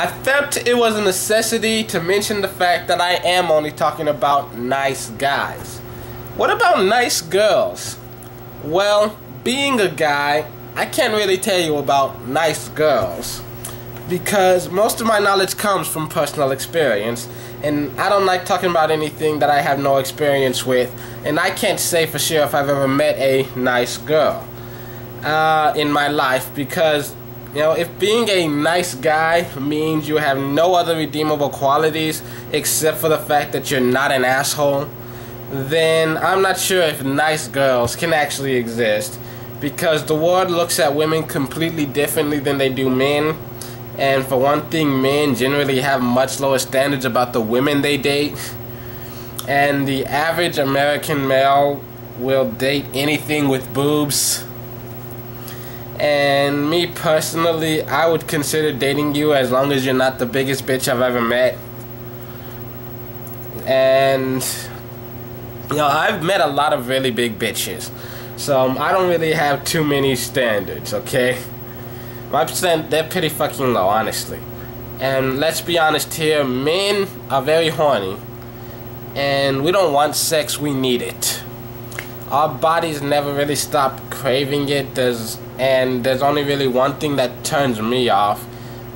I felt it was a necessity to mention the fact that I am only talking about nice guys. What about nice girls? Well, being a guy, I can't really tell you about nice girls because most of my knowledge comes from personal experience, and I don't like talking about anything that I have no experience with, and I can't say for sure if I've ever met a nice girl in my life because, you know, if being a nice guy means you have no other redeemable qualities except for the fact that you're not an asshole, then I'm not sure if nice girls can actually exist, because the world looks at women completely differently than they do men. And for one thing, men generally have much lower standards about the women they date. And the average American male will date anything with boobs. And me personally, I would consider dating you as long as you're not the biggest bitch I've ever met. And, you know, I've met a lot of really big bitches. So I don't really have too many standards, okay? They're pretty fucking low, honestly. And let's be honest here, men are very horny. And we don't want sex, we need it. Our bodies never really stop craving it. There's only really one thing that turns me off,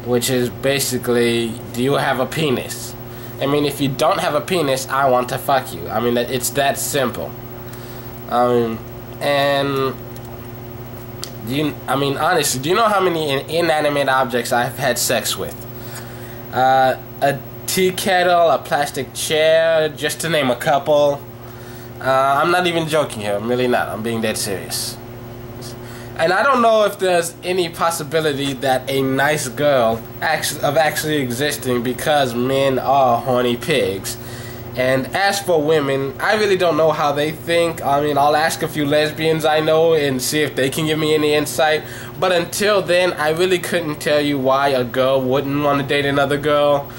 which is basically, do you have a penis? I mean, if you don't have a penis, I want to fuck you. I mean, it's that simple. Honestly, do you know how many inanimate objects I've had sex with? A tea kettle, a plastic chair, just to name a couple. I'm not even joking here. I'm really not. I'm being dead serious. And I don't know if there's any possibility that a nice girl actually existing, because men are horny pigs. And as for women, I really don't know how they think. I mean, I'll ask a few lesbians I know and see if they can give me any insight. But until then, I really couldn't tell you why a girl wouldn't want to date another girl.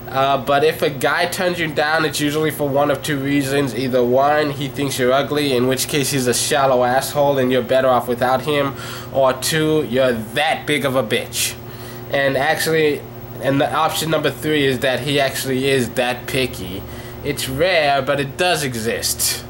But if a guy turns you down, it's usually for one of two reasons. Either one, he thinks you're ugly, in which case he's a shallow asshole and you're better off without him. Or two, you're that big of a bitch. And the option number 3 is that he actually is that picky. It's rare, but it does exist.